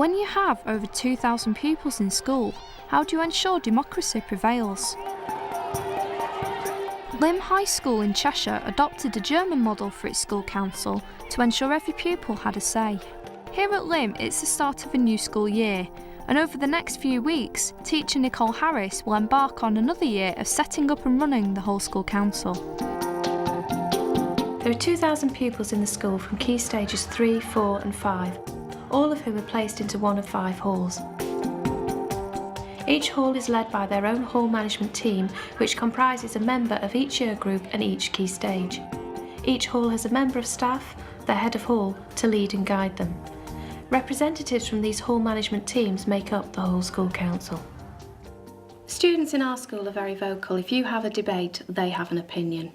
When you have over 2,000 pupils in school, how do you ensure democracy prevails? Lymm High School in Cheshire adopted a German model for its school council to ensure every pupil had a say. Here at Lymm, it's the start of a new school year, and over the next few weeks, teacher Nicole Harris will embark on another year of setting up and running the whole school council. There are 2,000 pupils in the school from Key Stages 3, 4 and 5, all of whom are placed into one of 5 halls. Each hall is led by their own hall management team, which comprises a member of each year group and each key stage. Each hall has a member of staff, their head of hall, to lead and guide them. Representatives from these hall management teams make up the whole school council. Students in our school are very vocal. If you have a debate, they have an opinion.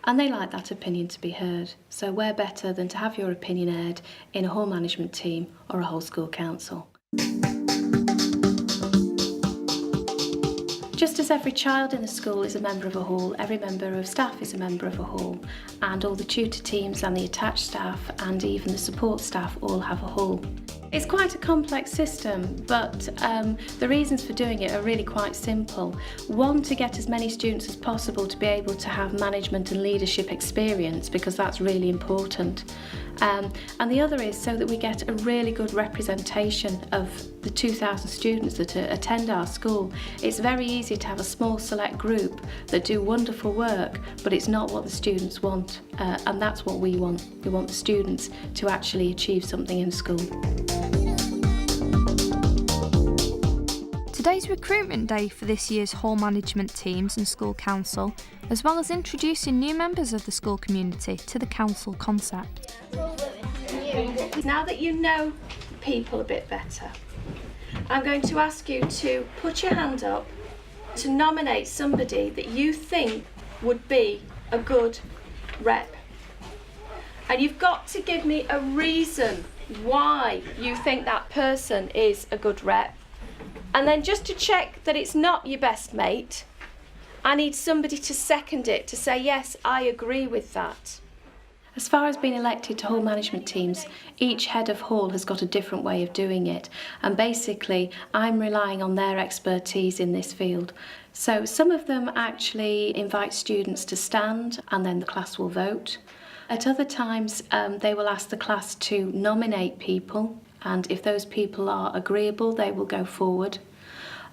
And they like that opinion to be heard. So where better than to have your opinion aired in a hall management team or a whole school council. Just as every child in the school is a member of a hall, every member of staff is a member of a hall, and all the tutor teams and the attached staff and even the support staff all have a hall. It's quite a complex system, but the reasons for doing it are really quite simple. One, to get as many students as possible to be able to have management and leadership experience, because that's really important. And the other is so that we get a really good representation of the 2,000 students that attend our school. It's very easy to have a small select group that do wonderful work, but it's not what the students want, and that's what we want. We want the students to actually achieve something in school. Today's recruitment day for this year's hall management teams and school council, as well as introducing new members of the school community to the council concept. Now that you know people a bit better, I'm going to ask you to put your hand up to nominate somebody that you think would be a good rep. And you've got to give me a reason why you think that person is a good rep. And then just to check that it's not your best mate, I need somebody to second it, to say, yes, I agree with that. As far as being elected to hall management teams, each head of hall has got a different way of doing it. And basically, I'm relying on their expertise in this field. So some of them actually invite students to stand and then the class will vote. At other times, they will ask the class to nominate people, and if those people are agreeable, they will go forward.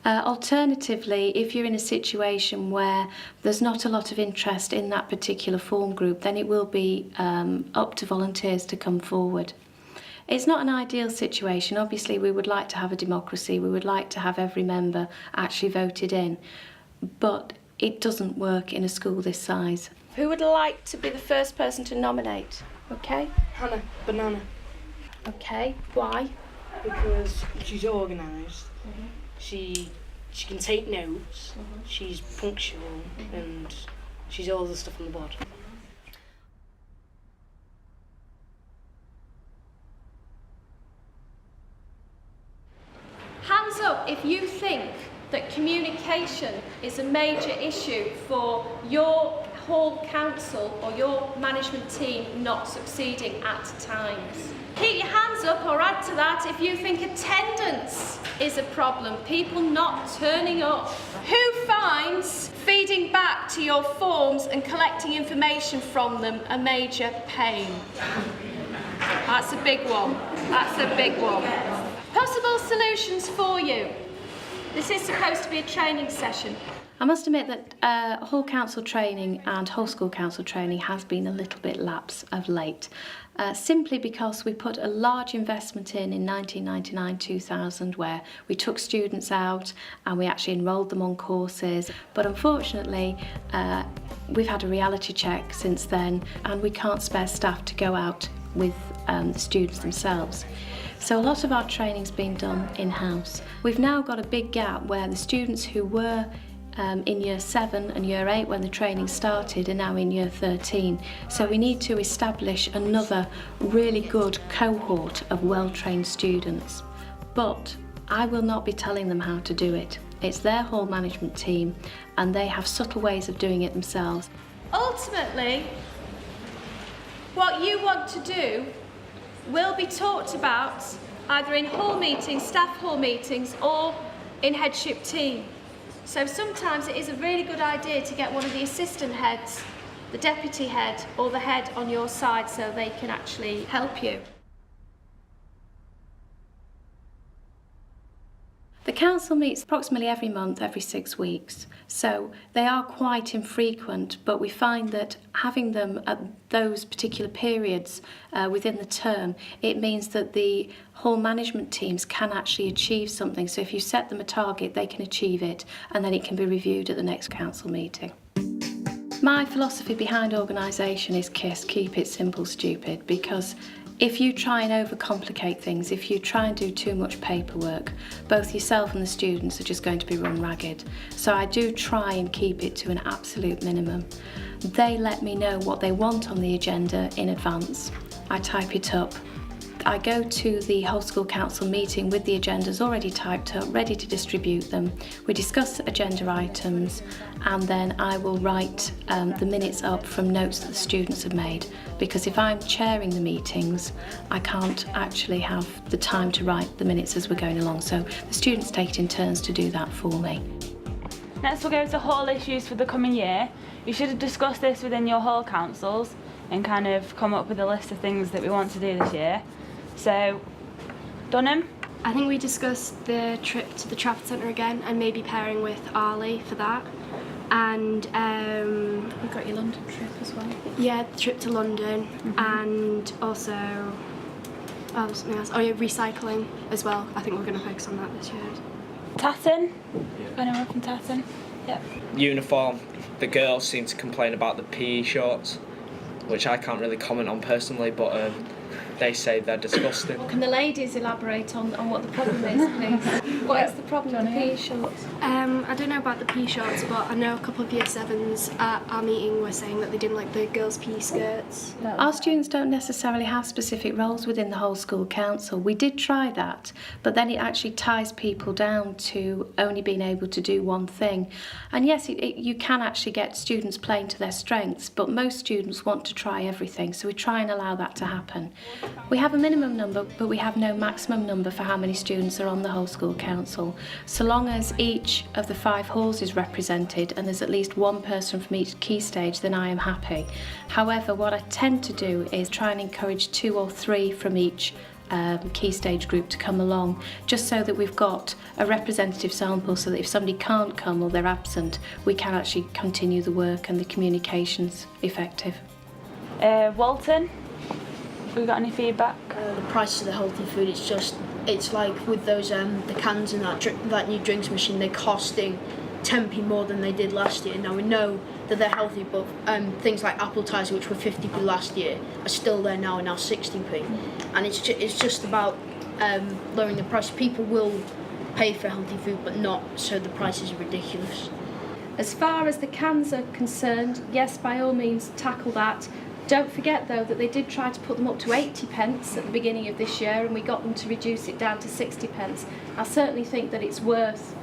Alternatively, if you're in a situation where there's not a lot of interest in that particular form group, then it will be up to volunteers to come forward. It's not an ideal situation. Obviously, we would like to have a democracy. We would like to have every member actually voted in, but it doesn't work in a school this size. Who would like to be the first person to nominate? Okay. Hannah Banana. Okay, why? Because she's organised, she can take notes, she's punctual, and she's all the stuff on the board. Hands up if you think that communication is a major issue for your hall council or your management team not succeeding at times. Keep your hands up, or add to that if you think attendance is a problem, people not turning up. Who finds feeding back to your forms and collecting information from them a major pain? That's a big one. That's a big one. Possible solutions for you. This is supposed to be a training session. I must admit that hall council training and whole school council training has been a little bit lapse of late. Simply because we put a large investment in 1999-2000 where we took students out and we actually enrolled them on courses, but unfortunately we've had a reality check since then and we can't spare staff to go out with the students themselves. So a lot of our training's been done in-house. We've now got a big gap where the students who were in year 7 and year 8 when the training started are now in year 13. So we need to establish another really good cohort of well-trained students. But I will not be telling them how to do it. It's their hall management team and they have subtle ways of doing it themselves. Ultimately, what you want to do will be talked about either in hall meetings, staff hall meetings, or in headship team. So sometimes it is a really good idea to get one of the assistant heads, the deputy head, or the head on your side so they can actually help you. The council meets approximately every month, every 6 weeks, so they are quite infrequent, but we find that having them at those particular periods within the term, it means that the hall management teams can actually achieve something. So if you set them a target, they can achieve it, and then it can be reviewed at the next council meeting. My philosophy behind organisation is KISS, keep it simple, stupid, because if you try and overcomplicate things, if you try and do too much paperwork, both yourself and the students are just going to be run ragged. So I do try and keep it to an absolute minimum. They let me know what they want on the agenda in advance. I type it up. I go to the whole school council meeting with the agendas already typed up, ready to distribute them. We discuss agenda items, and then I will write the minutes up from notes that the students have made, because if I'm chairing the meetings, I can't actually have the time to write the minutes as we're going along, so the students take it in turns to do that for me. Next we'll go to hall issues for the coming year. You should have discussed this within your hall councils and kind of come up with a list of things that we want to do this year. So, Dunham? I think we discussed the trip to the Trafford Centre again, and maybe pairing with Arlie for that. And We've got your London trip as well. yeah, the trip to London, and also something else. Oh yeah, recycling as well. I think we're going to focus on that this year. Tatton? Anyone from Tatton? Yep. Uniform. The girls seem to complain about the PE shorts, which I can't really comment on personally, but they say they're disgusting. Can the ladies elaborate on what the problem is, please? What is the problem with the PE shorts? I don't know about the PE shorts, but I know a couple of Year 7s at our meeting were saying that they didn't like the girls' PE skirts. Our students don't necessarily have specific roles within the whole school council. We did try that, but then it actually ties people down to only being able to do one thing. And yes, you can actually get students playing to their strengths, but most students want to try everything, so we try and allow that to happen. We have a minimum number, but we have no maximum number for how many students are on the whole school council. So long as each of the 5 halls is represented and there's at least one person from each key stage, then I am happy. However, what I tend to do is try and encourage 2 or 3 from each key stage group to come along, just so that we've got a representative sample, so that if somebody can't come or they're absent, we can actually continue the work and the communication's effective. Walton? Have we got any feedback? The price of the healthy food, it's like with those the cans and that new drinks machine, they're costing 10p more than they did last year. Now we know that they're healthy, but things like apple ties, which were 50p last year, are still there now and now 60p. And it's just about lowering the price. People will pay for healthy food, but not so the price is ridiculous. As far as the cans are concerned, yes, by all means tackle that. Don't forget though that they did try to put them up to 80p at the beginning of this year, and we got them to reduce it down to 60p. I certainly think that it's worth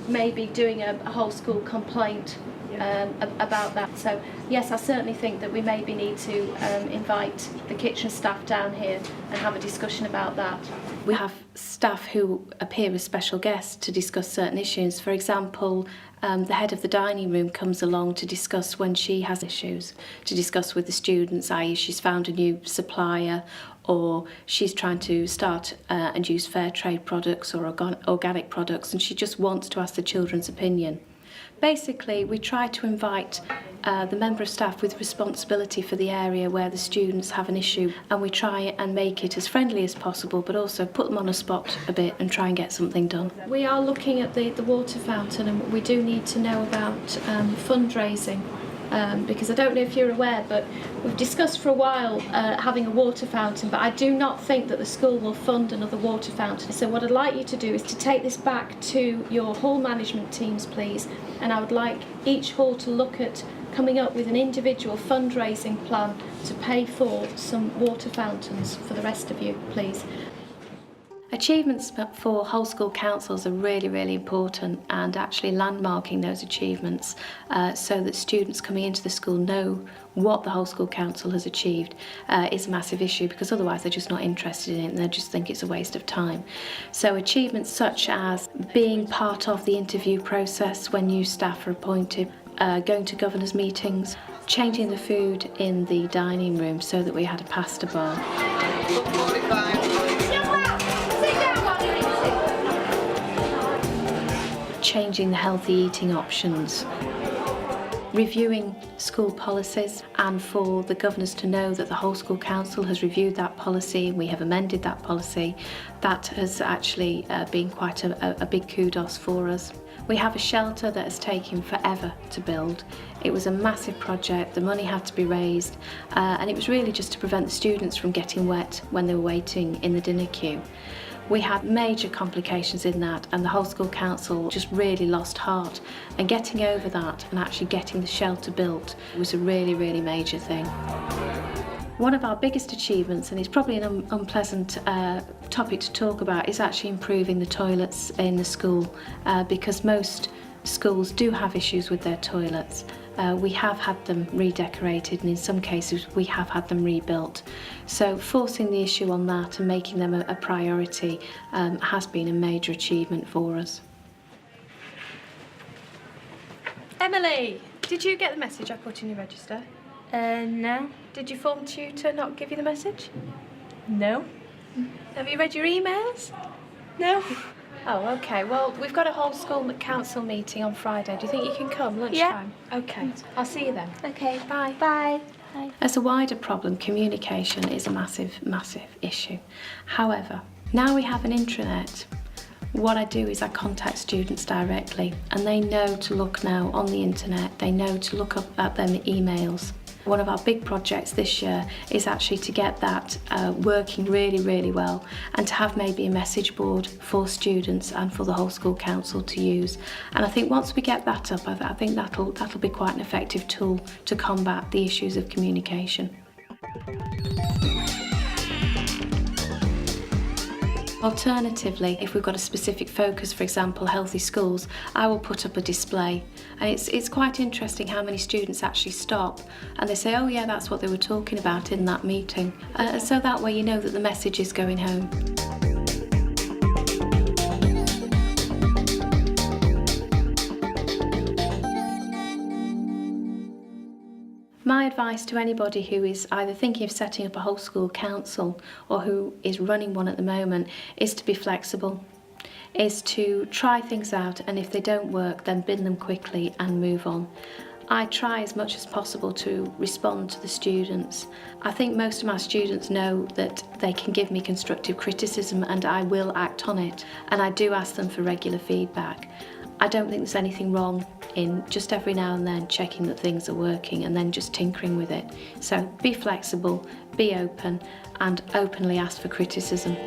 maybe doing a whole school complaint about that. So yes, I certainly think that we maybe need to invite the kitchen staff down here and have a discussion about that. We have staff who appear as special guests to discuss certain issues. For example, the head of the dining room comes along to discuss when she has issues, to discuss with the students, i.e. she's found a new supplier, or she's trying to start and use fair trade products or organic products, and she just wants to ask the children's opinion. Basically, we try to invite the member of staff with responsibility for the area where the students have an issue, and we try and make it as friendly as possible, but also put them on a spot a bit and try and get something done. We are looking at the water fountain, and we do need to know about fundraising. Because I don't know if you're aware, but we've discussed for a while having a water fountain, but I do not think that the school will fund another water fountain. So what I'd like you to do is to take this back to your hall management teams, please, and I would like each hall to look at coming up with an individual fundraising plan to pay for some water fountains for the rest of you, please. Achievements for whole school councils are really, really important, and actually landmarking those achievements so that students coming into the school know what the whole school council has achieved is a massive issue, because otherwise they're just not interested in it and they just think it's a waste of time. So achievements such as being part of the interview process when new staff are appointed, going to governors' meetings, changing the food in the dining room so that we had a pasta bar. Changing the healthy eating options, reviewing school policies, and for the governors to know that the whole school council has reviewed that policy and we have amended that policy. That has actually been quite a big kudos for us. We have a shelter that has taken forever to build. It was a massive project, the money had to be raised, and it was really just to prevent the students from getting wet when they were waiting in the dinner queue. We had major complications in that, and the whole school council just really lost heart, and getting over that and actually getting the shelter built was a really, really major thing. One of our biggest achievements, and it's probably an unpleasant topic to talk about, is actually improving the toilets in the school, because most schools do have issues with their toilets. We have had them redecorated, and in some cases we have had them rebuilt. So forcing the issue on that and making them a priority has been a major achievement for us. Emily, did you get the message I put in your register? No. Did your form tutor not give you the message? No. Have you read your emails? No. Oh, okay. Well, we've got a whole school council meeting on Friday. Do you think you can come lunchtime? Yeah. Okay. I'll see you then. Okay. Bye. Bye. Bye. As a wider problem, communication is a massive, massive issue. However, now we have an intranet. What I do is I contact students directly, and they know to look now on the internet. They know to look up at their emails. One of our big projects this year is actually to get that working really, really well, and to have maybe a message board for students and for the whole school council to use. And I think once we get that up, I think that'll be quite an effective tool to combat the issues of communication. Alternatively, if we've got a specific focus, for example, healthy schools, I will put up a display. And it's quite interesting how many students actually stop and they say, oh yeah, that's what they were talking about in that meeting. So that way you know that the message is going home. My advice to anybody who is either thinking of setting up a whole school council or who is running one at the moment is to be flexible, is to try things out, and if they don't work then bin them quickly and move on. I try as much as possible to respond to the students. I think most of my students know that they can give me constructive criticism and I will act on it, and I do ask them for regular feedback. I don't think there's anything wrong in just every now and then checking that things are working and then just tinkering with it. So be flexible, be open, and openly ask for criticism.